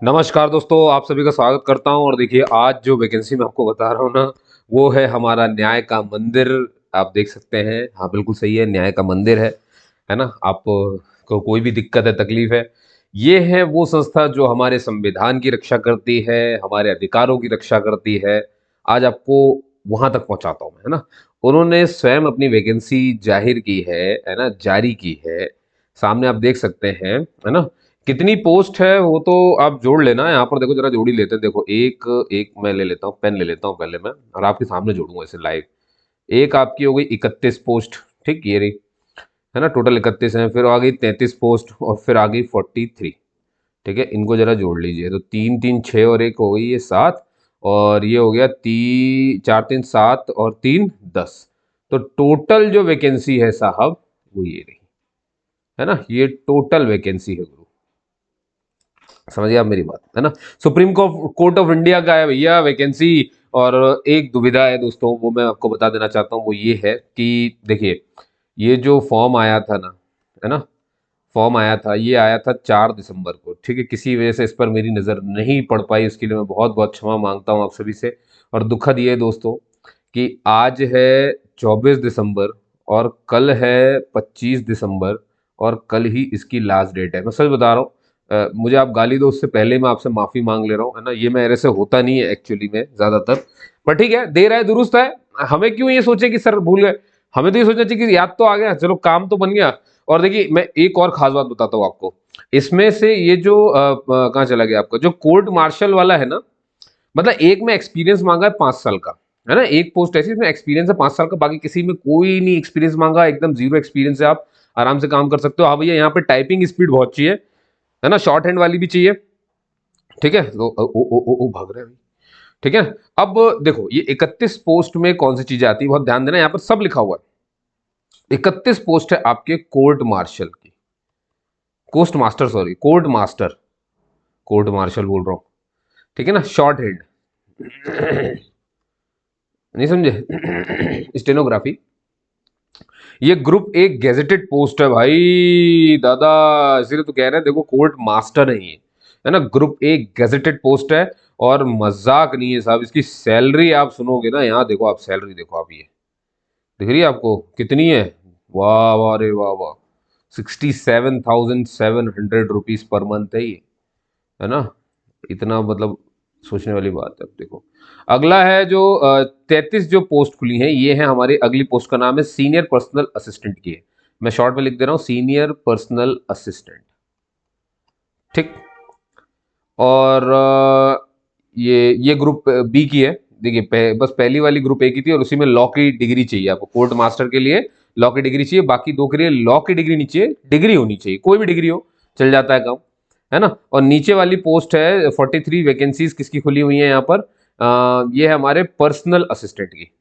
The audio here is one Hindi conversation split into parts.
नमस्कार दोस्तों, आप सभी का स्वागत करता हूं। और देखिए, आज जो वैकेंसी मैं आपको बता रहा हूं ना, वो है हमारा न्याय का मंदिर। आप देख सकते हैं, हाँ बिल्कुल सही है, न्याय का मंदिर है ना। आप को कोई भी दिक्कत है, तकलीफ है, ये है वो संस्था जो हमारे संविधान की रक्षा करती है, हमारे अधिकारों की रक्षा करती है। आज आपको वहां तक पहुंचाता हूं मैं, है ना। उन्होंने स्वयं अपनी वैकेंसी जाहिर की है ना, जारी की है। सामने आप देख सकते हैं, है ना। कितनी पोस्ट है वो तो आप जोड़ लेना। यहाँ पर देखो, जरा जोड़ ही लेते हैं। देखो, एक एक मैं ले लेता हूँ, पेन ले लेता हूँ पहले मैं, और आपके सामने जोड़ूंगा इसे लाइव। एक आपकी हो गई 31 पोस्ट, ठीक, ये रही, है ना। टोटल 31 है। फिर आ गई 33 पोस्ट, और फिर आ गई 43। ठीक है, इनको जरा जोड़ लीजिए। तो तीन तीन छः और एक हो गई ये 7, और ये हो गया चार तीन 7 और 3 10। तो टोटल जो वैकेंसी है साहब, वो ये रही, है ना। ये टोटल वैकेंसी है गुरु, समझिए आप मेरी बात, है ना। सुप्रीम कोर्ट ऑफ इंडिया का है भैया वैकेंसी। और एक दुविधा है दोस्तों, वो मैं आपको बता देना चाहता हूँ। वो ये है कि देखिए, ये जो फॉर्म आया था ना, है ना, फॉर्म आया था, ये आया था 4 दिसंबर को। ठीक है, किसी वजह से इस पर मेरी नज़र नहीं पड़ पाई, इसके लिए मैं बहुत बहुत क्षमा मांगता हूँ आप सभी से। और दुखद ये है दोस्तों कि आज है 24 दिसंबर, और कल है 25 दिसंबर, और कल ही इसकी लास्ट डेट है। मैं सच बता रहा हूँ, मुझे आप गाली दो उससे पहले मैं आपसे माफ़ी मांग ले रहा हूँ, है ना। ये मेरे से होता नहीं है एक्चुअली में ज़्यादातर, पर ठीक है, देर है दुरुस्त है। हमें क्यों ये सोचे कि सर भूल गए, हमें तो ये सोचना चाहिए कि याद तो आ गया, चलो काम तो बन गया। और देखिए, मैं एक और खास बात बताता हूँ आपको। इसमें से ये जो कहाँ चला गया आपका जो कोर्ट मार्शल वाला है ना, मतलब एक में एक्सपीरियंस मांगा है 5 साल का, है ना। एक पोस्ट ऐसी इसमें एक्सपीरियंस है 5 साल का, बाकी किसी में कोई नहीं एक्सपीरियंस मांगा, एकदम जीरो एक्सपीरियंस है। आप आराम से काम कर सकते हो। हाँ भैया, यहाँ पे टाइपिंग स्पीड बहुत चाहिए, है ना, शॉर्ट हैंड वाली भी चाहिए। ठीक है, तो ओ भाग रहे हैं अभी। ठीक है। अब देखो, ये 31 पोस्ट में कौन सी चीजें आती है, बहुत ध्यान देना, यहाँ पर सब लिखा हुआ है। 31 पोस्ट है आपके कोर्ट मार्शल की, coast master, sorry, court master, court martial बोल रहा हूं। ठीक है ना, शॉर्ट हैंड, नहीं समझे, स्टेनोग्राफी। ये ग्रुप एक गेजेटेड पोस्ट है भाई दादा, इसीलिए तो कह रहे हैं, देखो कोर्ट मास्टर है ये, है ना। ग्रुप एक गेजेटेड पोस्ट है, और मजाक नहीं है साहब। इसकी सैलरी आप सुनोगे ना, यहाँ देखो आप, सैलरी देखो आप, ये दिख रही है आपको कितनी है। वाह वाह रे वाह वाह, 67,700 रुपीज पर मंथ है ये, है ना। इतना मतलब सोचने वाली बात है। अब देखो, अगला है जो 33 जो पोस्ट खुली हैं, ये है हमारी अगली पोस्ट, का नाम है सीनियर पर्सनल असिस्टेंट की है। मैं शॉर्ट में लिख दे रहा हूं, सीनियर पर्सनल असिस्टेंट। ठीक। और ये ग्रुप बी की है। देखिए, बस पहली वाली ग्रुप ए की थी, और उसी में लॉ की डिग्री चाहिए आपको। कोर्ट मास्टर के लिए लॉ की डिग्री चाहिए, बाकी दो के लिए लॉ की डिग्री नहीं चाहिए, डिग्री होनी चाहिए, कोई भी डिग्री हो चल जाता है काम, है ना। और नीचे वाली पोस्ट है 43 वैकेंसीज किसकी खुली हुई है यहाँ पर, ये है हमारे पर्सनल असिस्टेंट की।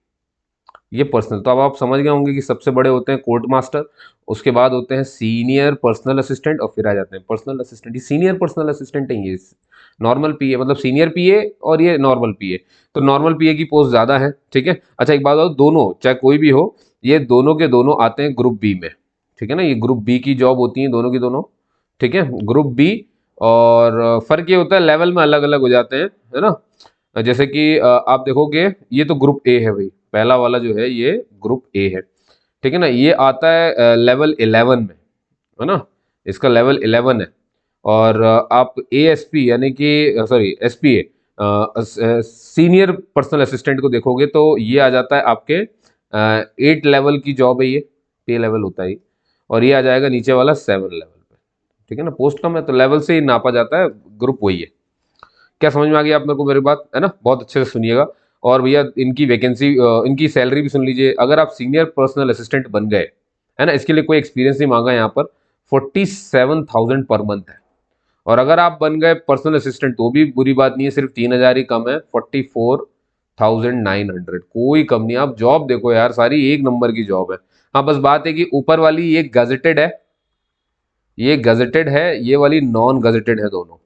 ये पर्सनल, तो अब आप समझ गए होंगे कि सबसे बड़े होते हैं कोर्ट मास्टर, उसके बाद होते हैं सीनियर पर्सनल असिस्टेंट, और फिर आ जाते हैं पर्सनल असिस्टेंट। ये सीनियर पर्सनल असिस्टेंट है, ये नॉर्मल पीए, मतलब सीनियर पीए, और ये नॉर्मल पीए। तो नॉर्मल पीए की पोस्ट ज़्यादा है, ठीक है। अच्छा, एक बात बताओ, दोनों चाहे कोई भी हो, ये दोनों के दोनों आते हैं ग्रुप बी में, ठीक है ना। ये ग्रुप बी की जॉब होती है दोनों की दोनों, ठीक है, ग्रुप बी। और फर्क ये होता है, लेवल में अलग अलग हो जाते हैं, है ना। जैसे कि आप देखोगे, ये तो ग्रुप ए है भाई, पहला वाला जो है ये ग्रुप ए है, ठीक है ना। ये आता है लेवल 11 में, है ना, इसका लेवल 11 है। और आप ए एस पी यानी कि sorry S P A, senior personal assistant को देखोगे तो ये आ जाता है आपके 8 लेवल की जॉब है ये, पे लेवल होता है ये। और ये आ जाएगा नीचे वाला 7 लेवल पे, ठीक है ना। पोस्ट कम है तो लेवल से ही नापा जाता है, ग्रुप वही है। क्या समझ में आ गई आप मेरे को मेरी बात, है ना। बहुत अच्छे से सुनिएगा। और भैया, इनकी वैकेंसी, इनकी सैलरी भी सुन लीजिए। अगर आप सीनियर पर्सनल असिस्टेंट बन गए, है ना, इसके लिए कोई एक्सपीरियंस नहीं मांगा यहाँ पर, 47,000 पर मंथ है। और अगर आप बन गए पर्सनल असिस्टेंट तो भी बुरी बात नहीं है, सिर्फ 3,000 ही कम है, 44,900, कोई कम नहीं। आप जॉब देखो यार, सारी एक नंबर की जॉब है। हाँ, बस बात है कि ऊपर वाली ये गजेटेड है, ये गजेटेड है, ये वाली नॉन गजेटेड है दोनों,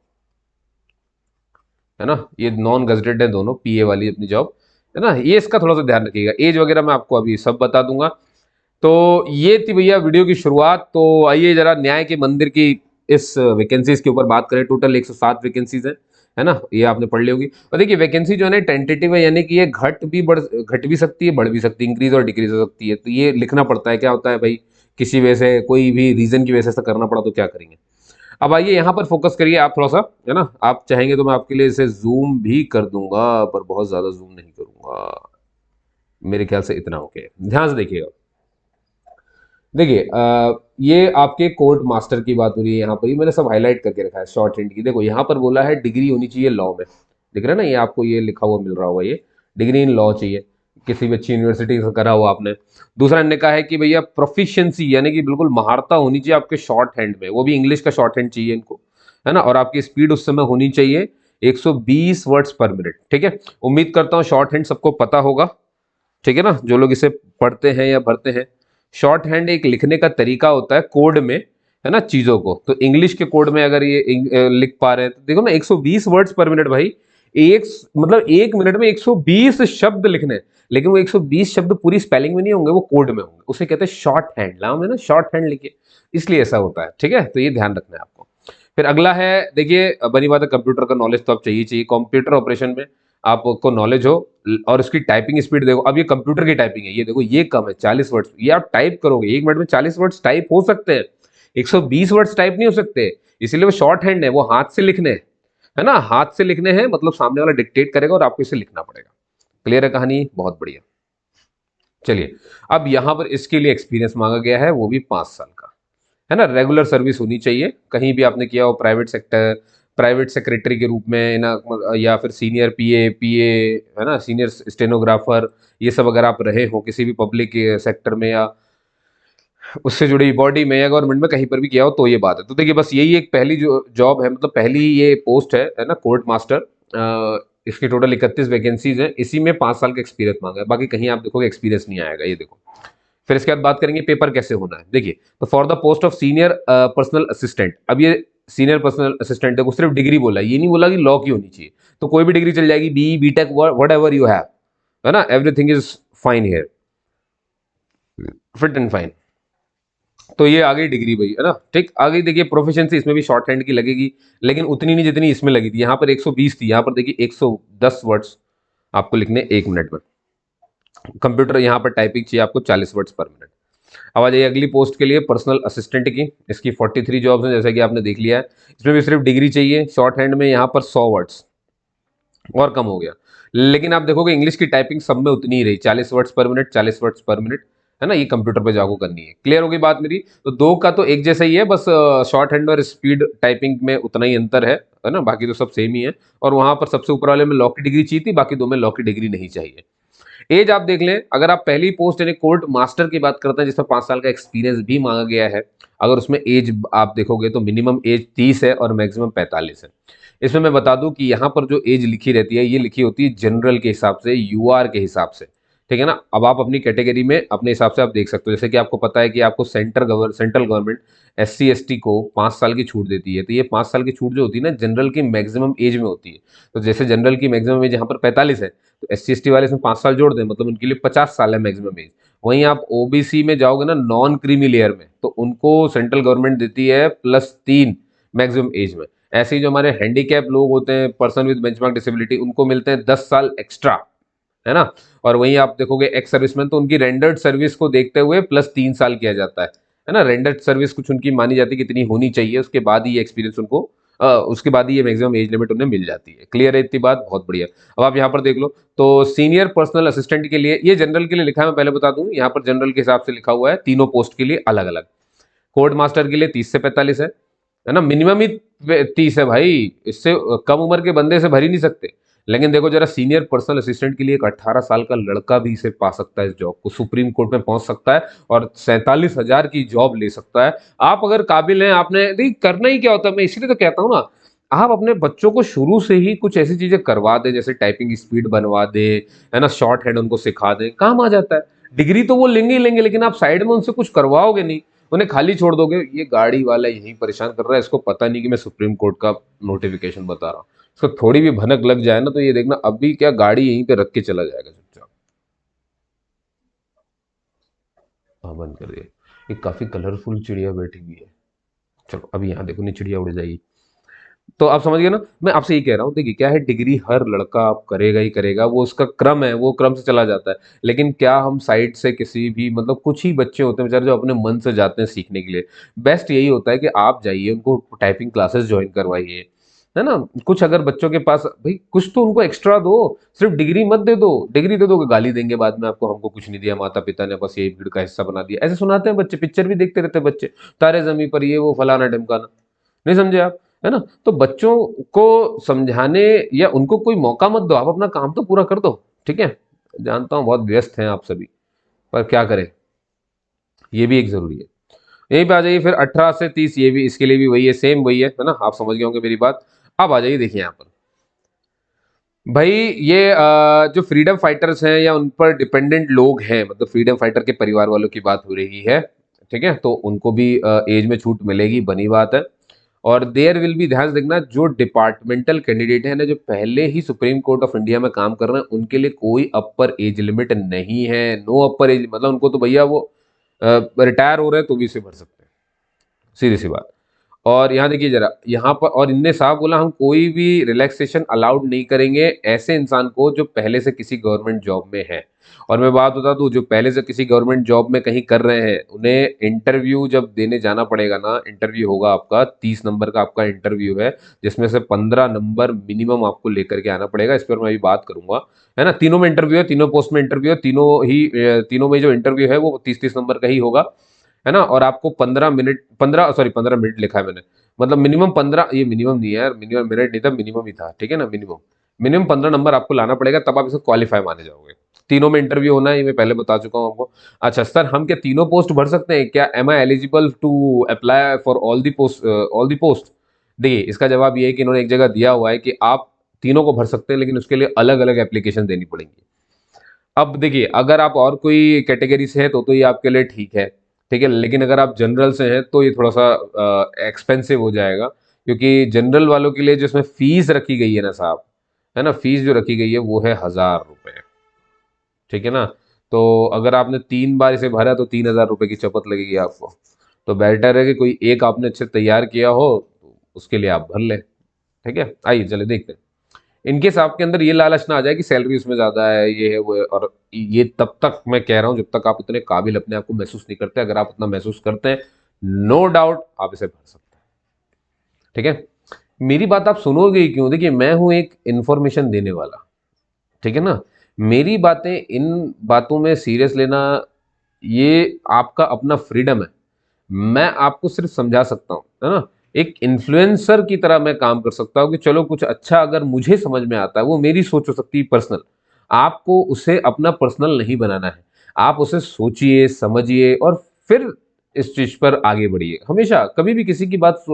है ना। ये नॉन गजेटेड है दोनों, पीए वाली अपनी जॉब, है ना। ये इसका थोड़ा सा ध्यान रखिएगा, एज वगैरह मैं आपको अभी सब बता दूंगा। तो ये थी भैया वीडियो की शुरुआत। तो आइए जरा न्याय के मंदिर की इस वैकेंसीज के ऊपर बात करें, टोटल 107 वैकेंसीज है ना, ये आपने पढ़ ली होगी। और देखिए वैकेंसी जो है ना टेंटेटिव है, यानी कि ये घट भी सकती है, बढ़ भी सकती है, इंक्रीज और डिक्रीज हो सकती है। तो ये लिखना पड़ता है, क्या होता है भाई, किसी वजह से, कोई भी रीजन की वजह से ऐसा करना पड़ा तो क्या करेंगे। अब आइए यहाँ पर फोकस करिए आप थोड़ा सा, है ना, आप चाहेंगे तो मैं आपके लिए इसे जूम भी कर दूंगा, पर बहुत ज्यादा जूम नहीं करूंगा, मेरे ख्याल से इतना ओके। ध्यान से देखिएगा। देखिए ये आपके कोर्ट मास्टर की बात हो रही है, यहाँ पर ही मैंने सब हाईलाइट करके रखा है शॉर्ट हैंड की। देखो यहाँ पर बोला है डिग्री होनी चाहिए लॉ में, दिख रहा है ना, ये आपको ये लिखा हुआ मिल रहा होगा, ये डिग्री इन लॉ चाहिए, किसी भी अच्छी यूनिवर्सिटी से करा हुआ आपने। दूसरा इन्होंने कहा है कि भैया प्रोफिशिएंसी, यानी कि बिल्कुल महारता होनी चाहिए आपके शॉर्ट हैंड में, वो भी इंग्लिश का शॉर्ट हैंड चाहिए इनको, है ना, और आपकी स्पीड उस समय होनी चाहिए 120 वर्ड्स पर मिनट। ठीक है, उम्मीद करता हूँ शॉर्ट हैंड सबको पता होगा, ठीक है ना, जो लोग इसे पढ़ते हैं या भरते हैं। शॉर्ट हैंड एक लिखने का तरीका होता है कोड में, है ना, चीजों को। तो इंग्लिश के कोड में अगर ये लिख पा रहे हैं तो देखो ना, 120 वर्ड्स पर मिनट भाई, एक मतलब एक मिनट में 120 शब्द लिखने हैं। लेकिन वो 120 शब्द पूरी स्पेलिंग में नहीं होंगे, वो कोड में होंगे, उसे कहते हैं शॉर्ट हैंड। नाम है ना शॉर्ट हैंड लिखिए, इसलिए ऐसा होता है। ठीक है, तो ये ध्यान रखना है आपको। फिर अगला है, देखिए बनी बात है, कंप्यूटर का नॉलेज तो आप चाहिए चाहिए, कंप्यूटर ऑपरेशन में आपको नॉलेज हो, और उसकी टाइपिंग स्पीड देखो। अब ये कंप्यूटर की टाइपिंग है, ये देखो ये कम है 40 वर्ड्स, ये आप टाइप करोगे एक मिनट में 40 वर्ड्स टाइप हो सकते हैं, 120 वर्ड्स टाइप नहीं हो सकते, इसीलिए वो शॉर्ट हैंड है, वो हाथ से लिखने हैं, है ना, हाथ से लिखने हैं, मतलब सामने वाला डिक्टेट करेगा और आपको इसे लिखना पड़ेगा। क्लियर है कहानी, बहुत बढ़िया। चलिए, अब यहां पर इसके लिए एक्सपीरियंस मांगा गया है, वो भी 5 साल का, है ना, रेगुलर सर्विस होनी चाहिए, कहीं भी आपने किया हो, प्राइवेट सेक्टर, प्राइवेट सेक्रेटरी के रूप में ना, या फिर सीनियर पीए, है ना, सीनियर स्टेनोग्राफर, ये सब अगर आप रहे हो किसी भी पब्लिक सेक्टर में या उससे जुड़ी बॉडी में या गवर्नमेंट में कहीं पर भी किया हो तो ये बात है। तो देखिए बस यही एक पहली जो जॉब है, मतलब पहली ये पोस्ट है ना, कोर्ट मास्टर। इसकी टोटल 31 वैकेंसीज हैं, इसी में 5 साल का एक्सपीरियंस मांगा है, बाकी कहीं आप देखोगे एक्सपीरियंस नहीं आएगा, ये देखो। फिर इसके बाद बात करेंगे पेपर कैसे होना है। देखिए, तो for the post of senior personal assistant, अब ये सीनियर पर्सनल असिस्टेंट देखो, सिर्फ डिग्री बोला, ये नहीं बोला कि लॉ की होनी चाहिए, तो कोई भी डिग्री चल जाएगी, B tech, whatever you have, है ना, everything is fine here, fit and fine. तो ये आ गई डिग्री भाई, है ना, ठीक। आगे देखिए प्रोफिशिएंसी इसमें भी शॉर्ट हैंड की लगेगी, लेकिन उतनी नहीं जितनी इसमें लगी थी, यहाँ पर 120 थी, यहाँ पर देखिए 110 वर्ड्स आपको लिखने एक मिनट में। कंप्यूटर यहाँ पर टाइपिंग चाहिए आपको 40 वर्ड्स पर मिनट। अब आ जाइए अगली पोस्ट के लिए, पर्सनल असिस्टेंट की। इसकी 43 जॉब्स हैं, जैसा कि आपने देख लिया है। इसमें भी सिर्फ डिग्री चाहिए, शॉर्ट हैंड में यहाँ पर 100 वर्ड्स, और कम हो गया। लेकिन आप देखोगे इंग्लिश की टाइपिंग सब में उतनी ही रही, 40 वर्ड्स पर मिनट, 40 वर्ड्स पर मिनट, है ना, ये कंप्यूटर पे जागू करनी है। क्लियर होगी बात मेरी, तो दो का तो एक जैसा ही है, बस शॉर्ट हैंड और स्पीड टाइपिंग में उतना ही अंतर है ना, बाकी तो सब सेम ही है। और वहां पर सबसे ऊपर वाले में लॉ की डिग्री चाहिए थी, बाकी दो में लॉ की डिग्री नहीं चाहिए। एज आप देख लें, अगर आप पहली पोस्ट यानी कोर्ट मास्टर की बात करते हैं जिसमें 5 साल का एक्सपीरियंस भी मांगा गया है, अगर उसमें एज आप देखोगे तो मिनिमम एज 30 है और मैक्सिमम 45 है। इसमें मैं बता दूं कि यहाँ पर जो एज लिखी रहती है, ये लिखी होती है जनरल के हिसाब से, यूआर के हिसाब से, ठीक है ना। अब आप अपनी कैटेगरी में अपने हिसाब से आप देख सकते हो, जैसे कि आपको पता है कि आपको सेंट्रल गवर्नमेंट SC ST को 5 साल की छूट देती है, तो ये 5 साल की छूट जो होती है ना, जनरल की मैक्सिमम एज में होती है। तो जैसे जनरल की मैक्सिमम एज यहाँ पर 45 है, तो SC ST वाले इसमें 5 साल जोड़ दें, मतलब उनके लिए 50 साल है मैक्सिमम एज। वहीं आप ओबीसी में जाओगे ना, नॉन क्रीमी लेयर में, तो उनको सेंट्रल गवर्नमेंट देती है +3 मैक्सिमम एज में। ऐसे ही जो हमारे हैंडीकैप लोग होते हैं, पर्सन विद बेंचमार्क डिसेबिलिटी, उनको मिलते हैं 10 साल एक्स्ट्रा, है ना। और वहीं आप देखोगे एक्स सर्विसमैन, तो उनकी रेंडर्ड सर्विस को देखते हुए +3 साल किया जाता है ना। रेंडर्ड सर्विस कुछ उनकी मानी जाती है कितनी होनी चाहिए, उसके बाद ही ये एक्सपीरियंस उनको उसके बाद ही ये मैक्सिमम एज लिमिट उन्हें मिल जाती है। क्लियर है इतनी बात, बहुत बढ़िया। अब आप यहाँ पर देख लो, तो सीनियर पर्सनल असिस्टेंट के लिए, ये जनरल के लिए लिखा है, मैं पहले बता दूं, यहाँ पर जनरल के हिसाब से लिखा हुआ है, तीनों पोस्ट के लिए अलग अलग। कोर्ट मास्टर के लिए 30 से 45 है ना, मिनिमम ही 30 है भाई, इससे कम उम्र के बंदे से भर ही नहीं सकते। लेकिन देखो जरा, सीनियर पर्सनल असिस्टेंट के लिए एक 18 साल का लड़का भी इसे पा सकता है, इस जॉब को सुप्रीम कोर्ट में पहुंच सकता है और 47,000 की जॉब ले सकता है। आप अगर काबिल हैं, आपने देखिए करना ही क्या होता है, मैं इसीलिए तो कहता हूं ना, आप अपने बच्चों को शुरू से ही कुछ ऐसी चीजें करवा दें, जैसे टाइपिंग स्पीड बनवा दे, है ना, शॉर्ट हैंड उनको सिखा दें, काम आ जाता है। डिग्री तो वो लेंगे ही लेंगे, लेकिन आप साइड में उनसे कुछ करवाओगे नहीं, उन्हें खाली छोड़ दोगे, ये गाड़ी वाला यही परेशान कर रहा है, इसको पता नहीं कि मैं सुप्रीम कोर्ट का नोटिफिकेशन बता रहा हूँ। इसको थोड़ी भी भनक लग जाए ना, तो ये देखना अभी क्या गाड़ी यहीं पे रख के चला जाएगा चुपचाप। हाँ, बंद कर दिए। एक काफी कलरफुल चिड़िया बैठी हुई है, चलो अभी यहाँ देखो, नहीं चिड़िया उड़ जाएगी। तो आप समझ गए ना, मैं आपसे ये कह रहा हूँ, देखिए क्या है, डिग्री हर लड़का आप करेगा ही करेगा, वो उसका क्रम है, वो क्रम से चला जाता है। लेकिन क्या हम साइड से किसी भी, मतलब कुछ ही बच्चे होते हैं बेचारे जो अपने मन से जाते हैं सीखने के लिए, बेस्ट यही होता है कि आप जाइए उनको टाइपिंग क्लासेस ज्वाइन करवाइए, है ना। कुछ अगर बच्चों के पास भाई कुछ तो उनको एक्स्ट्रा दो, सिर्फ डिग्री मत दे दो। डिग्री दे दो कि गाली देंगे बाद में आपको, हमको कुछ नहीं दिया माता पिता ने, बस ये भीड़ का हिस्सा बना दिया, ऐसे सुनाते हैं बच्चे, पिक्चर भी देखते रहते हैं बच्चे, तारे जमीन पर ये वो फलाना ढिमकाना, नहीं समझे आप, है ना। तो बच्चों को समझाने या उनको कोई मौका मत दो, आप अपना काम तो पूरा कर दो, ठीक है। जानता हूं बहुत व्यस्त हैं आप सभी, पर क्या करें, ये भी एक जरूरी है। यहीं पे आ जाइए फिर, 18 से 30, ये भी इसके लिए भी वही है, सेम वही है ना, आप समझ गए होंगे मेरी बात। अब आ जाइए, देखिए यहाँ पर भाई, ये जो फ्रीडम फाइटर्स हैं या उन पर डिपेंडेंट लोग हैं, मतलब फ्रीडम फाइटर के परिवार वालों की बात हो रही है, ठीक है, तो उनको भी एज में छूट मिलेगी, बनी बात है। और देयर विल बी, ध्यान से देखना, जो डिपार्टमेंटल कैंडिडेट है ना, जो पहले ही सुप्रीम कोर्ट ऑफ इंडिया में काम कर रहे हैं, उनके लिए कोई अपर एज लिमिट नहीं है, नो अपर एज, मतलब उनको तो भैया वो रिटायर हो रहे हैं तो भी इसे भर सकते हैं, सीधी सी बात। और यहाँ देखिए जरा, यहाँ पर और इनने साफ बोला, हम कोई भी रिलैक्सेशन अलाउड नहीं करेंगे ऐसे इंसान को जो पहले से किसी गवर्नमेंट जॉब में है। और मैं बात बता दूं, जो पहले से किसी गवर्नमेंट जॉब में कहीं कर रहे हैं, उन्हें इंटरव्यू जब देने जाना पड़ेगा ना, इंटरव्यू होगा आपका 30 नंबर का, आपका इंटरव्यू है, जिसमें से 15 नंबर मिनिमम आपको लेकर के आना पड़ेगा। इस पर मैं अभी बात करूंगा, है ना। तीनों में इंटरव्यू है, तीनों पोस्ट में इंटरव्यू है, तीनों में जो इंटरव्यू है वो 30-30 नंबर का ही होगा, है ना। और आपको 15 मिनट, 15 मिनट लिखा है मैंने, मतलब मिनिमम 15, ये मिनिमम नहीं है यार, मिनिमम मिनट नहीं था, मिनिमम ही था, ठीक है ना, मिनिमम। मिनिमम 15 नंबर आपको लाना पड़ेगा, तब आप इसे क्वालिफाई माने जाओगे। तीनों में इंटरव्यू होना है, ये मैं पहले बता चुका हूँ आपको। अच्छा सर, हम क्या तीनों पोस्ट भर सकते हैं क्या, am I eligible to apply for all the post? देखिए इसका जवाब ये है कि इन्होंने एक जगह दिया हुआ है कि आप तीनों को भर सकते हैं, लेकिन उसके लिए अलग अलग एप्लीकेशन देनी पड़ेंगी। अब देखिए, अगर आप और कोई कैटेगरी से हैं तो ये आपके लिए ठीक है, ठीक है, लेकिन अगर आप जनरल से हैं तो ये थोड़ा सा एक्सपेंसिव हो जाएगा, क्योंकि जनरल वालों के लिए जिसमें फीस रखी गई है ना साहब, है ना, फीस जो रखी गई है वो है 1000 रुपये, ठीक है ना। तो अगर आपने 3 बार इसे भरा तो 3000 रुपये की चपत लगेगी आपको। तो बेटर है कि कोई एक आपने अच्छे तैयार किया हो, तो उसके लिए आप भर लें, ठीक है। आइए चले देखते हैं। इनकेस आपके अंदर ये लालच ना आ जाए कि सैलरी उसमें ज्यादा है, ये है वो है, और ये तब तक मैं कह रहा हूं जब तक आप उतने काबिल अपने आप को महसूस नहीं करते। अगर आप उतना महसूस करते हैं, नो डाउट आप इसे भर सकते हैं, ठीक है। मेरी बात आप सुनोगे ही क्यों, देखिए मैं हूं एक इंफॉर्मेशन देने वाला, ठीक है ना। मेरी बातें, इन बातों में सीरियस लेना, ये आपका अपना फ्रीडम है। मैं आपको सिर्फ समझा सकता हूँ, है ना। एक इन्फ्लुएंसर की तरह मैं काम कर सकता हूँ कि चलो कुछ अच्छा अगर मुझे समझ में आता है, वो मेरी सोच हो सकती है पर्सनल, आपको उसे अपना पर्सनल नहीं बनाना है। आप उसे सोचिए, समझिए, और फिर इस चीज पर आगे बढ़िए। हमेशा कभी भी किसी की बात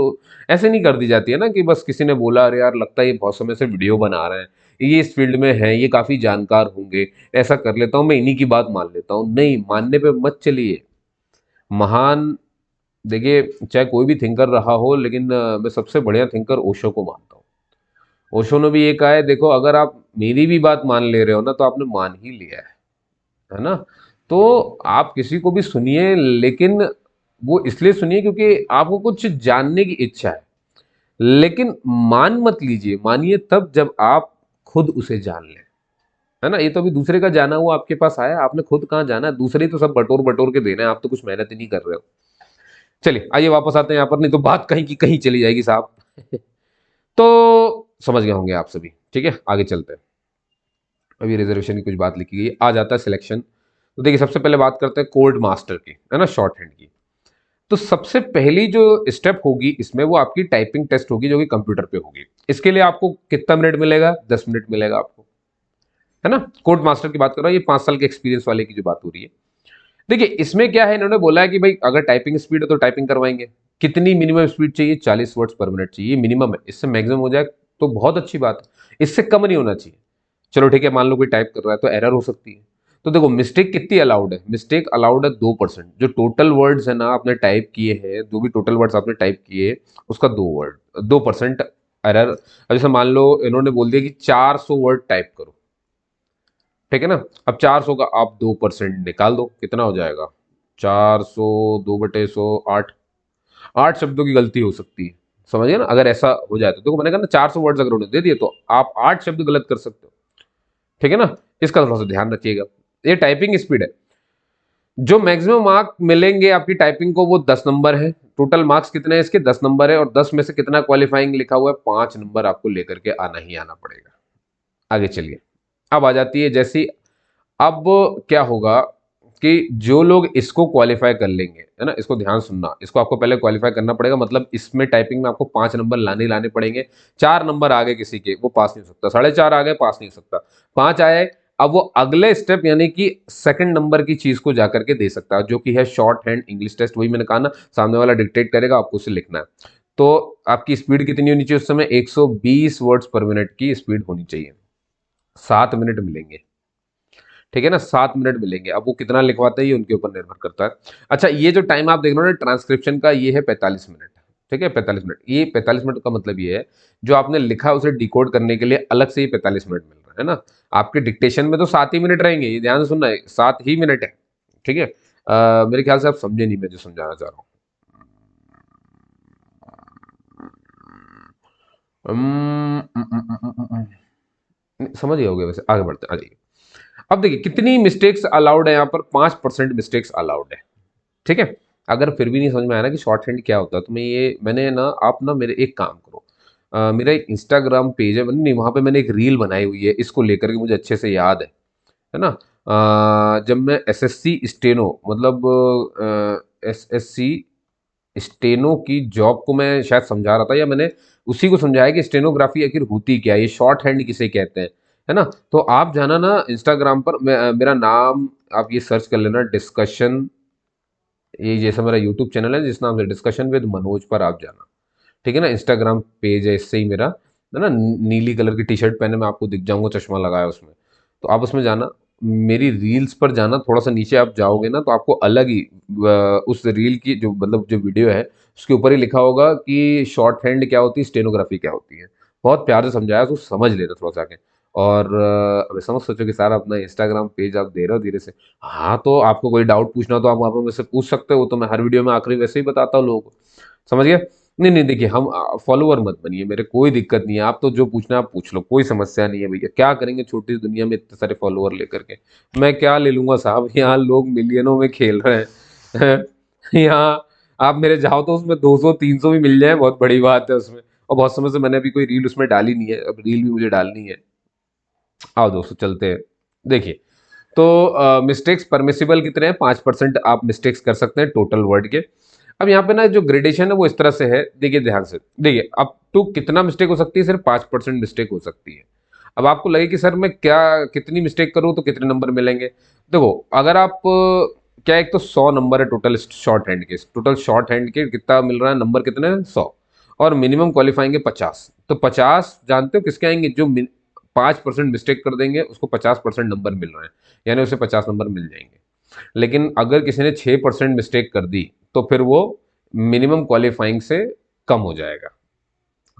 ऐसे नहीं कर दी जाती है ना, कि बस किसी ने बोला, अरे यार लगता है ये बहुत समय से वीडियो बना रहे हैं, ये इस फील्ड में है, ये काफी जानकार होंगे, ऐसा कर लेता हूँ मैं, इन्हीं की बात मान लेता हूँ। नहीं, मानने पे मत चलिए। महान, देखिए चाहे कोई भी थिंकर रहा हो, लेकिन मैं सबसे बढ़िया थिंकर ओशो को मानता हूँ। ओशो ने भी ये कहा है, देखो अगर आप मेरी भी बात मान ले रहे हो ना, तो आपने मान ही लिया है ना। तो आप किसी को भी सुनिए, लेकिन वो इसलिए सुनिए क्योंकि आपको कुछ जानने की इच्छा है, लेकिन मान मत लीजिए, मानिए तब जब आप खुद उसे जान लें, है ना। ये तो अभी दूसरे का जाना हुआ आपके पास आया, आपने खुद कहाँ जाना है, दूसरे ही तो सब बटोर बटोर के देना है, आप तो कुछ मेहनत ही नहीं कर रहे हो। चलिए आइए वापस आते हैं यहाँ पर, नहीं तो बात कहीं की कहीं चली जाएगी साहब। तो समझ गए होंगे आप सभी, ठीक है, आगे चलते हैं। अभी रिजर्वेशन की कुछ बात लिखी गई, आ जाता है सिलेक्शन। तो देखिए सबसे पहले बात करते हैं कोड मास्टर की, है ना, शॉर्ट हैंड की। तो सबसे पहली जो स्टेप होगी इसमें, वो आपकी टाइपिंग टेस्ट होगी, जो कि कंप्यूटर पे होगी। इसके लिए आपको कितना मिनट मिलेगा, 10 मिनट मिलेगा आपको, है ना। कोड मास्टर की बात कर रहा हूँ, ये 5 साल के एक्सपीरियंस वाले की जो बात हो रही है। देखिए इसमें क्या है, इन्होंने बोला है कि भाई अगर टाइपिंग स्पीड है तो टाइपिंग करवाएंगे। कितनी मिनिमम स्पीड चाहिए, 40 वर्ड्स पर मिनट चाहिए, मिनिमम है। इससे मैक्सिमम हो जाए तो बहुत अच्छी बात है, इससे कम नहीं होना चाहिए। चलो ठीक है, मान लो कोई टाइप कर रहा है तो एरर हो सकती है। तो देखो मिस्टेक कितनी अलाउड है, मिस्टेक अलाउड है 2%। जो टोटल वर्ड्स है ना आपने टाइप किए हैं, जो भी टोटल वर्ड्स आपने टाइप किए, उसका 2% एरर। अब जैसे मान लो इन्होंने बोल दिया कि 400 वर्ड टाइप करो, ठीक है ना। अब 400 का आप 2% निकाल दो, कितना हो जाएगा, 400, 2/100, 8। 8 शब्दों की गलती हो सकती है, समझिए ना। अगर ऐसा हो जाए तो देखो मैंने कहा ना 400 वर्ड्स अगर उन्होंने दे दिए तो आप 8 शब्द गलत कर सकते हो, ठीक है ना। इसका थोड़ा सा ध्यान रखिएगा। ये टाइपिंग स्पीड है। जो मैक्सिमम मार्क मिलेंगे आपकी टाइपिंग को वो 10 नंबर है। टोटल मार्क्स कितने हैं इसके? 10 नंबर है, और 10 में से कितना क्वालिफाइंग लिखा हुआ है? 5 नंबर आपको लेकर के आना ही आना पड़ेगा। आगे चलिए। अब आ जाती है जैसी, अब क्या होगा कि जो लोग इसको क्वालिफाई कर लेंगे, है ना, इसको ध्यान सुनना, इसको आपको पहले क्वालिफाई करना पड़ेगा, मतलब इसमें टाइपिंग में आपको 5 नंबर लाने लाने पड़ेंगे। 4 नंबर आगे किसी के, वो पास नहीं हो सकता, 4.5 आ गए पास नहीं हो सकता, 5 आए, अब वो अगले स्टेप यानी कि सेकंड नंबर की चीज को जाकर के दे सकता है, जो कि है शॉर्ट हैंड इंग्लिश टेस्ट। वही मैंने कहा ना, सामने वाला डिक्टेट करेगा, आपको उसे लिखना है। तो आपकी स्पीड कितनी होनी चाहिए उस समय? 120 वर्ड्स पर मिनट की स्पीड होनी चाहिए। 7 मिनट मिलेंगे, ठीक है ना, 7 मिनट मिलेंगे। अब वो कितना लिखवाते हैं ये उनके ऊपर निर्भर करता है। अच्छा, ये जो टाइम आप देख रहे हो ना ट्रांसक्रिप्शन का, ये है 45 मिनट, ठीक है, 45 मिनट। ये 45 मिनट का मतलब ये है, जो आपने लिखा उसे डिकोड करने के लिए अलग से ही 45 मिनट मिल रहा है ना। आपके डिक्टेशन में तो 7 ही मिनट रहेंगे, ये ध्यान से सुनना है, 7 ही मिनट है, ठीक है। मेरे ख्याल से आप समझे नहीं मैं जो समझाना चाह रहा हूँ। समझ गए होगे वैसे, आगे बढ़ते हैं, आ जाइए। अब देखिए कितनी मिस्टेक्स अलाउड है यहाँ पर? 5% मिस्टेक्स अलाउड है, ठीक है। अगर फिर भी नहीं समझ में आया ना कि शॉर्ट हैंड क्या होता है, तो मैंने ना, आप ना मेरे एक काम करो, मेरा एक इंस्टाग्राम पेज है, मैंने नहीं, वहाँ पे मैंने एक रील बनाई हुई है इसको लेकर के, मुझे अच्छे से याद है ना। जब मैं एसएससी स्टेनो, मतलब एसएससी स्टेनो की जॉब को मैं शायद समझा रहा था, या मैंने उसी को समझाया कि स्टेनोग्राफी आखिर होती क्या है, ये शॉर्ट हैंड किसे कहते हैं, है ना। तो आप जाना ना इंस्टाग्राम पर, मेरा नाम आप ये सर्च कर लेना, डिस्कशन, ये जैसा मेरा यूट्यूब चैनल है जिस नाम से डिस्कशन विद मनोज, पर आप जाना, ठीक है ना। इंस्टाग्राम पेज है इससे ही मेरा, है ना। नीली कलर की टी शर्ट पहने मैं आपको दिख जाऊंगा, चश्मा लगाया उसमें, तो आप उसमें जाना, मेरी रील्स पर जाना, थोड़ा सा नीचे आप जाओगे ना तो आपको अलग ही उस रील की जो, मतलब जो वीडियो है उसके ऊपर ही लिखा होगा कि शॉर्ट हैंड क्या होती है, स्टेनोग्राफी क्या होती है। बहुत प्यार से समझाया, तो समझ लेना थोड़ा सा आगे। और अभी समझ सोचो कि सारा अपना इंस्टाग्राम पेज आप दे रहे हो धीरे से। हाँ, तो आपको कोई डाउट पूछना हो तो आप वहाँ पर मुझसे पूछ सकते हो, तो मैं हर वीडियो में आखिरी वैसे ही बताता हूँ लोगों को, समझ गए। नहीं नहीं, देखिए हम फॉलोअर मत बनिए मेरे, कोई दिक्कत नहीं है, आप तो जो पूछना है आप पूछ लो, कोई समस्या नहीं है भैया। क्या करेंगे छोटी सी दुनिया में इतने सारे फॉलोअर लेकर के? मैं क्या ले लूंगा साहब, यहाँ लोग मिलियनों में खेल रहे हैं यहाँ आप मेरे जाओ तो उसमें 200 300 भी मिल जाए, बहुत बड़ी बात है उसमें। और बहुत समय से मैंने अभी कोई रील उसमें डाली नहीं है, अब रील भी मुझे डालनी है। आओ दोस्तों चलते हैं। देखिए, तो मिस्टेक्स परमिसिबल कितने हैं? 5% आप मिस्टेक्स कर सकते हैं टोटल वर्ड के। अब यहाँ पे ना जो ग्रेडेशन है वो इस तरह से है, देखिए ध्यान से, देखिए अप टू कितना मिस्टेक हो सकती है? सिर्फ 5% मिस्टेक हो सकती है। अब आपको लगे कि सर मैं क्या, कितनी मिस्टेक करूं तो कितने नंबर मिलेंगे? देखो, अगर आप क्या, एक तो 100 नंबर है टोटल शॉर्ट हैंड के, टोटल शॉर्ट हैंड के कितना मिल रहा है नंबर, कितने हैं? 100, और मिनिमम क्वालिफाइंग है 50। तो 50 जानते हो किसके आएंगे? जो 5% मिस्टेक कर देंगे उसको 50% नंबर मिल रहे हैं, यानी उसे 50 नंबर मिल जाएंगे। लेकिन अगर किसी ने 6% मिस्टेक कर दी तो फिर वो मिनिमम क्वालिफाइंग से कम हो जाएगा,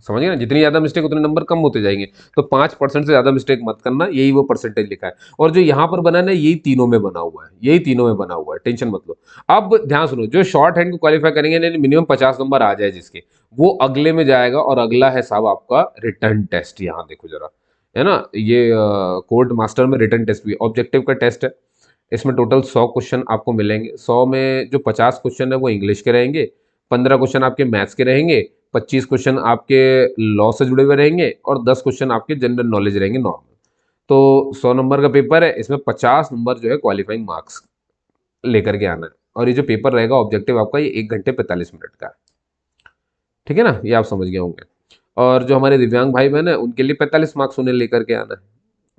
समझिए ना। जितनी ज्यादा मिस्टेक उतने नंबर कम होते जाएंगे। तो 5% से ज्यादा मिस्टेक मत करना, यही वो परसेंटेज लिखा है। और जो यहाँ पर बना है ना, यही तीनों में बना हुआ है, यही तीनों में बना हुआ है, टेंशन मत लो। अब ध्यान सुनो, जो शॉर्ट हैंड को क्वालिफाई करेंगे यानी मिनिमम 50 नंबर आ जाए जिसके, वो अगले में जाएगा, और अगला है साहब आपका रिटर्न टेस्ट। यहाँ देखो जरा, है ना, ये कोर्ट मास्टर में रिटर्न टेस्ट भी ऑब्जेक्टिव का टेस्ट है। इसमें टोटल 100 क्वेश्चन आपको मिलेंगे। 100 में जो 50 क्वेश्चन है वो इंग्लिश के रहेंगे, 15 क्वेश्चन आपके मैथ्स के रहेंगे, 25 क्वेश्चन आपके लॉ से जुड़े हुए रहेंगे, और 10 क्वेश्चन आपके जनरल नॉलेज रहेंगे नॉर्मल। तो 100 नंबर का पेपर है, इसमें 50 नंबर जो है क्वालिफाइंग मार्क्स लेकर के आना है। और ये जो पेपर रहेगा ऑब्जेक्टिव आपका, ये 1 घंटे 45 मिनट का है, ठीक है ना, ये आप समझ गए होंगे। और जो हमारे दिव्यांग भाई बहन है उनके लिए 45 मार्क्स उन्हें लेकर के आना है,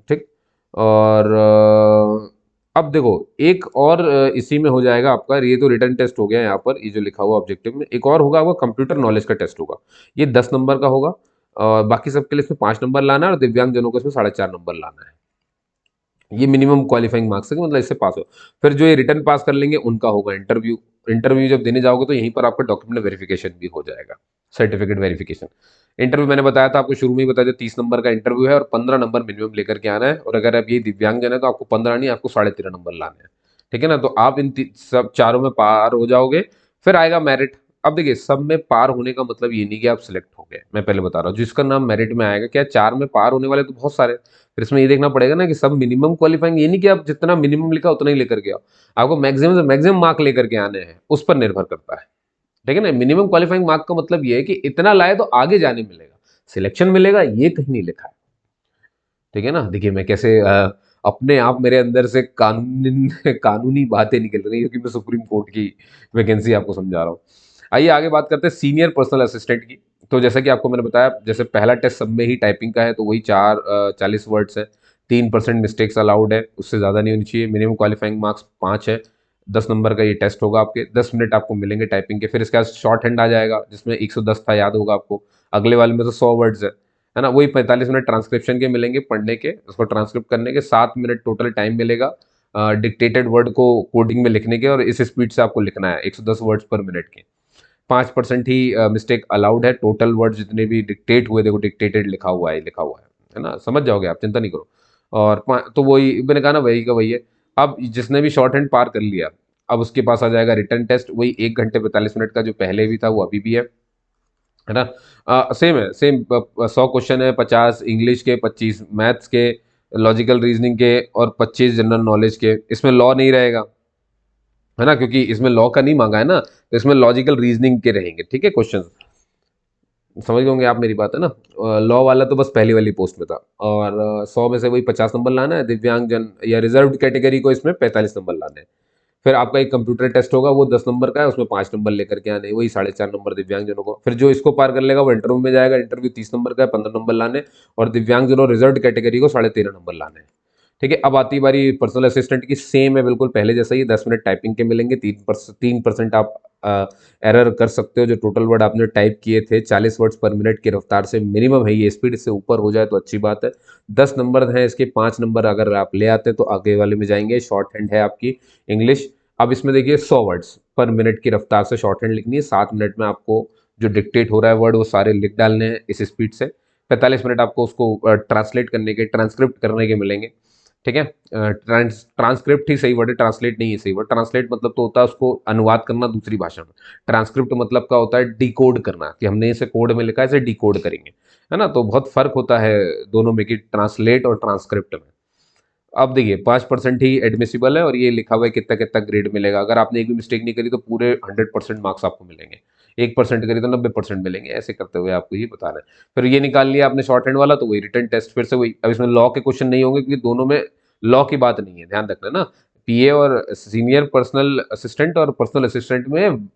ठीक। और अब देखो, एक और इसी में हो जाएगा आपका, ये तो रिटर्न टेस्ट हो गया यहाँ पर, ये जो लिखा हुआ ऑब्जेक्टिव में, एक और होगा आपका कंप्यूटर नॉलेज का टेस्ट होगा। ये 10 नंबर का होगा, और बाकी सबके लिए इसमें 5 नंबर लाना है, और दिव्यांग जनों को इसमें 4.5 नंबर लाना है। ये मिनिमम क्वालिफाइंग मार्क्स है कि मतलब इससे पास हो। फिर जो ये रिटर्न पास कर लेंगे उनका होगा इंटरव्यू। इंटरव्यू जब देने जाओगे तो यहीं पर आपका डॉक्यूमेंट वेरिफिकेशन भी हो जाएगा, सर्टिफिकेट वेरिफिकेशन। इंटरव्यू मैंने बताया था आपको, शुरू में ही बताया था, 30 नंबर का इंटरव्यू है, और 15 नंबर मिनिमम लेकर के आना है। और अगर आप ये दिव्यांग जन है तो आपको 15 नहीं, आपको 13.5 नंबर लाने हैं, ठीक है ना। तो आप इन सब चारों में पार हो जाओगे, फिर आएगा मेरिट। अब देखिए सब में पार होने का मतलब ये नहीं कि आप सिलेक्ट हो गए, मैं पहले बता रहा हूँ जिसका नाम मेरिट में आएगा, क्या 4 में पार होने वाले तो बहुत सारे, फिर इसमें ये देखना पड़ेगा ना कि सब मिनिमम क्वालिफाइंग, ये नहीं कि आप जितना मिनिमम लिखा उतना ही लेकर के आओ, आपको मैक्सिमम से मैक्सिमम मार्क लेकर के आने हैं, उस पर निर्भर करता है। ठीक है ना, मिनिमम क्वालिफाइंग मार्क का मतलब ये है कि इतना लाए तो आगे जाने मिलेगा, सिलेक्शन मिलेगा, ये कहीं नहीं लिखा है। ठीक है ना, देखिए मैं कैसे अपने आप मेरे अंदर से कानूनी बातें निकल रही है क्योंकि मैं सुप्रीम कोर्ट की वैकेंसी आपको समझा रहा हूँ। आइए आगे बात करते हैं सीनियर पर्सनल असिस्टेंट की। तो जैसा कि आपको मैंने बताया, जैसे पहला टेस्ट सब में ही टाइपिंग का है, तो वही 40 वर्ड्स है, 3% मिस्टेक्स अलाउड है, उससे ज़्यादा नहीं होनी चाहिए, मिनिमम क्वालिफाइंग मार्क्स 5 है, 10 नंबर का ये टेस्ट होगा, आपके 10 मिनट आपको मिलेंगे टाइपिंग के। फिर इसके बाद शॉर्ट हैंड आ जाएगा जिसमें 110 था, याद होगा आपको, अगले वाले में तो 100 वर्ड्स है ना, वही 45 मिनट ट्रांसक्रिप्शन के मिलेंगे, पढ़ने के, उसको ट्रांसक्रिप्ट करने के, 7 मिनट टोटल टाइम मिलेगा डिक्टेटेड वर्ड को कोडिंग में लिखने के, और इस स्पीड से आपको लिखना है 110 वर्ड्स पर मिनट के। 5% ही मिस्टेक अलाउड है, टोटल वर्ड जितने भी डिक्टेट हुए, देखो डिक्टेटेड लिखा हुआ है, लिखा हुआ है ना, समझ जाओगे आप, चिंता नहीं करो। और तो वही मैंने कहा ना, वही का वही है। अब जिसने भी शॉर्ट हैंड पार कर लिया, अब उसके पास आ जाएगा रिटर्न टेस्ट, वही 1 घंटे 45 मिनट का जो पहले भी था वो अभी भी है ना। सेम है, सेम 100 क्वेश्चन है, 50 इंग्लिश के, 25 मैथ्स के, लॉजिकल रीजनिंग के, और 25 जनरल नॉलेज के। इसमें लॉ नहीं रहेगा, है ना, क्योंकि इसमें लॉ का नहीं मांगा है ना, तो इसमें लॉजिकल रीजनिंग के रहेंगे। ठीक है, क्वेश्चन समझ गए आप मेरी बात, है ना। लॉ वाला तो बस पहली वाली पोस्ट में था, और 100 में से वही 50 नंबर लाना है, दिव्यांग जन या रिजर्व्ड कैटेगरी को इसमें 45 नंबर लाने हैं। फिर आपका एक कंप्यूटर टेस्ट होगा, वो 10 नंबर का है, उसमें 5 नंबर लेकर के आने, वही 4.5 नंबर दिव्यांगजनों को। फिर जो इसको पार कर लेगा वो इंटरव्यू में जाएगा, इंटरव्यू 30 नंबर का है, 15 नंबर लाने, और दिव्यांगजनों रिजर्व कैटेगरी को 13.5 नंबर लाने हैं। ठीक है, अब आती बारी पर्सनल असिस्टेंट की, सेम है बिल्कुल पहले जैसा ही, 10 मिनट टाइपिंग के मिलेंगे, 3% आप एरर कर सकते हो, जो टोटल वर्ड आपने टाइप किए थे 40 वर्ड्स पर मिनट की रफ्तार से मिनिमम है ये स्पीड, इससे ऊपर हो जाए तो अच्छी बात है। 10 नंबर हैं इसके, 5 नंबर अगर आप ले आते हैं तो आगे वाले में जाएंगे। शॉर्ट हैंड है आपकी इंग्लिश। अब इसमें देखिए 100 वर्ड्स पर मिनट की रफ्तार से शॉर्ट हैंड लिखनी है, 7 मिनट में आपको जो डिक्टेट हो रहा है वर्ड वो सारे लिख डालने हैं इस स्पीड से। 45 मिनट आपको उसको ट्रांसलेट करने के, ट्रांसक्रिप्ट करने के मिलेंगे। ठीक है, ट्रांसक्रिप्ट ही सही वर्ड है, ट्रांसलेट नहीं है सही वर्ड। ट्रांसलेट मतलब तो होता है उसको अनुवाद करना दूसरी भाषा में, ट्रांसक्रिप्ट मतलब का होता है डिकोड करना, कि हमने इसे कोड में लिखा है, इसे डिकोड करेंगे, है ना। तो बहुत फर्क होता है दोनों में, कि ट्रांसलेट और ट्रांसक्रिप्ट में। अब देखिए 5% ही एडमिसिबल है, और ये लिखा हुआ है कितना कितना ग्रेड मिलेगा। अगर आपने एक भी मिस्टेक नहीं करी तो पूरे 100% मार्क्स आपको मिलेंगे, 1% करी तो 90% मिलेंगे, ऐसे करते हुए आपको ये बताना है। फिर ये निकाल लिया आपने शॉर्ट हैंड वाला, तो वही रिटर्न टेस्ट फिर से वही। अब इसमें लॉ के क्वेश्चन नहीं होंगे क्योंकि दोनों में लॉ की बात नहीं है, ध्यान रखना ना। पीए और सीनियर पर्सनल असिस्टेंट और पर्सनल असिस्टेंट में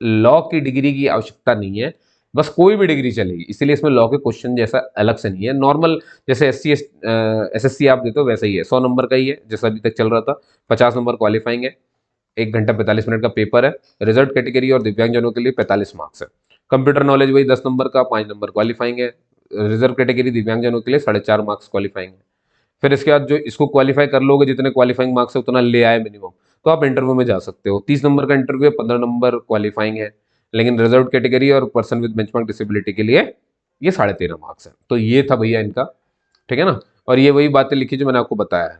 लॉ की डिग्री की आवश्यकता नहीं है, बस कोई भी डिग्री चलेगी, इसीलिए इसमें लॉ के क्वेश्चन जैसा अलग से नहीं है। नॉर्मल जैसे एसएससी आप देते हो वैसा ही है, 100 नंबर का ही है जैसा अभी तक चल रहा था। 50 नंबर क्वालिफाइंग है, 1 घंटा 45 मिनट का पेपर है। रिजर्व कैटेगरी और दिव्यांगजनों के लिए 45 मार्क्स है। कंप्यूटर नॉलेज वही 10 नंबर का, 5 नंबर क्वालिफाइंग है। रिजर्व कैटेगरी दिव्यांगजनों के लिए 4.5 मार्क्स क्वालिफाइंग है। फिर इसके बाद जो इसको क्वालिफाई कर लोगे, जितने क्वालिफाइंग मार्क्स है उतना ले आए मिनिमम, तो आप इंटरव्यू में जा सकते हो। 30 नंबर का इंटरव्यू है, 15 नंबर क्वालिफाइंग है। लेकिन रिजर्व कैटेगरी और पर्सन विद बेंचमार्क डिसेबिलिटी के लिए ये 13.5 मार्क्स है। तो ये था भैया इनका, ठीक है ना। और ये वही बातें लिखी जो मैंने आपको बताया है।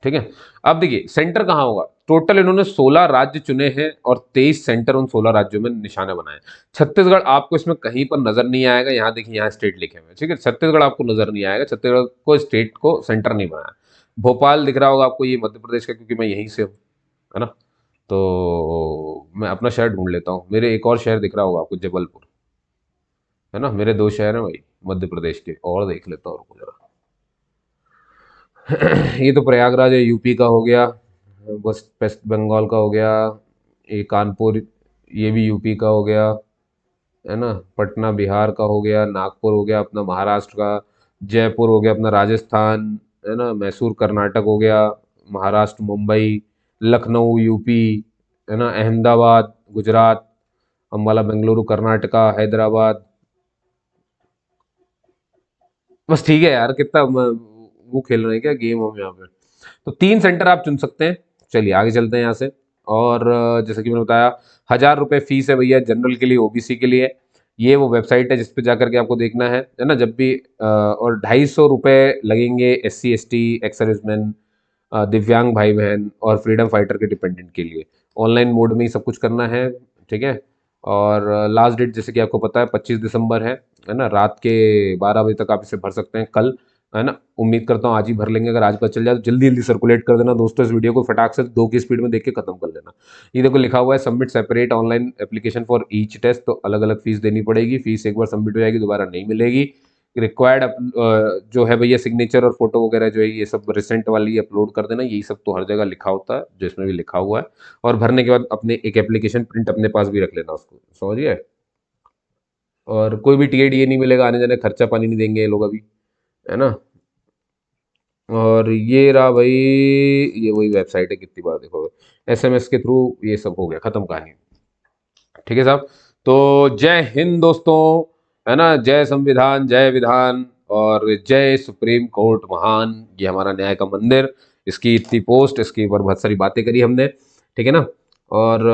ठीक है, अब देखिए सेंटर कहाँ होगा। टोटल इन्होंने 16 राज्य चुने हैं और 23 सेंटर उन 16 राज्यों में निशाने बनाए हैं। छत्तीसगढ़ आपको इसमें कहीं पर नजर नहीं आएगा, यहाँ देखिए यहाँ स्टेट लिखे हुए हैं, ठीक है, छत्तीसगढ़ आपको नजर नहीं आएगा, छत्तीसगढ़ को स्टेट को सेंटर नहीं बनाया। भोपाल दिख रहा होगा आपको, ये मध्य प्रदेश का, क्योंकि मैं यहीं से हूँ, है ना। तो मैं अपना शहर ढूंढ लेता हूँ, मेरे एक और शहर दिख रहा होगा आपको, जबलपुर, है ना। मेरे दो शहर हैं भाई मध्य प्रदेश के, और देख लेता हूँ, रुको जरा। ये तो प्रयागराज है, यूपी का हो गया। वेस्ट वेस्ट बंगाल का हो गया। ये कानपुर, ये भी यूपी का हो गया, है ना। पटना बिहार का हो गया, नागपुर हो गया अपना महाराष्ट्र का, जयपुर हो गया अपना राजस्थान, है ना। मैसूर कर्नाटक हो गया, महाराष्ट्र मुंबई, लखनऊ यूपी, है ना। अहमदाबाद गुजरात, अम्बाला बेंगलुरु कर्नाटका, हैदराबाद। बस ठीक है यार, कितना वो खेल रहे हैं क्या गेम हम यहाँ पे। तो 3 सेंटर आप चुन सकते हैं। चलिए आगे चलते हैं यहाँ से। और जैसे कि मैंने बताया, 1,000 रुपये फीस है भैया, जनरल के लिए, ओबीसी के लिए। ये वो वेबसाइट है जिस पे जाकर के आपको देखना है ना, जब भी और 250 रुपये लगेंगे SC ST, एक्स सर्विसमैन, दिव्यांग भाई बहन और फ्रीडम फाइटर के डिपेंडेंट के लिए। ऑनलाइन मोड में ही सब कुछ करना है, ठीक है। और लास्ट डेट जैसे कि आपको पता है 25 दिसंबर है ना, रात के 12 बजे तक आप इसे भर सकते हैं कल, है ना। उम्मीद करता हूँ आज ही भर लेंगे, अगर आज पता चल जाए तो जल्दी जल्दी सर्कुलेट कर देना दोस्तों, इस वीडियो को फटाक से 2 की स्पीड में देख के खत्म कर लेना। ये देखो लिखा हुआ है submit separate online application for each test, तो अलग अलग फीस देनी पड़ेगी, फीस एक बार सबमिट हो जाएगी दोबारा नहीं मिलेगी। रिक्वायर्ड जो है भैया सिग्नेचर और फोटो वगैरह जो है ये सब रिसेंट वाली अपलोड कर देना, यही सब तो हर जगह लिखा होता है जो इसमें भी लिखा हुआ है। और भरने के बाद अपने एक एप्लीकेशन प्रिंट अपने पास भी रख लेना उसको, समझिए। और कोई भी टीए डीए नहीं मिलेगा, आने जाने खर्चा पानी नहीं देंगे ये लोग अभी, है ना। और ये रहा भाई, ये वही वेबसाइट है, कितनी बार देखो, एसएमएस के थ्रू ये सब हो गया, खत्म कहानी। ठीक है साहब। तो जय हिंद दोस्तों, है ना, जय संविधान, जय विधान, और जय सुप्रीम कोर्ट महान। ये हमारा न्याय का मंदिर, इसकी इतनी पोस्ट, इसके ऊपर बहुत सारी बातें करी हमने, ठीक है ना। और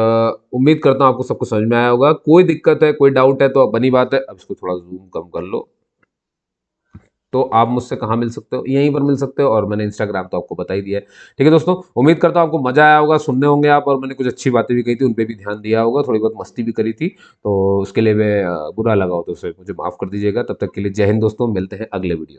उम्मीद करता हूँ आपको सब कुछ समझ में आया होगा। कोई दिक्कत है, कोई डाउट है तो बनी बात है, अब इसको थोड़ा जूम कम कर लो। तो आप मुझसे कहाँ मिल सकते हो, यहीं पर मिल सकते हो, और मैंने इंस्टाग्राम तो आपको बता ही दिया है। ठीक है दोस्तों, उम्मीद करता हूँ आपको मजा आया होगा, सुनने होंगे आप, और मैंने कुछ अच्छी बातें भी कही थी, उन पे भी ध्यान दिया होगा, थोड़ी बहुत मस्ती भी करी थी, तो उसके लिए मैं बुरा लगा हो तो उसे मुझे माफ़ कर दीजिएगा। तब तक के लिए जय हिंद दोस्तों, मिलते हैं अगले वीडियो।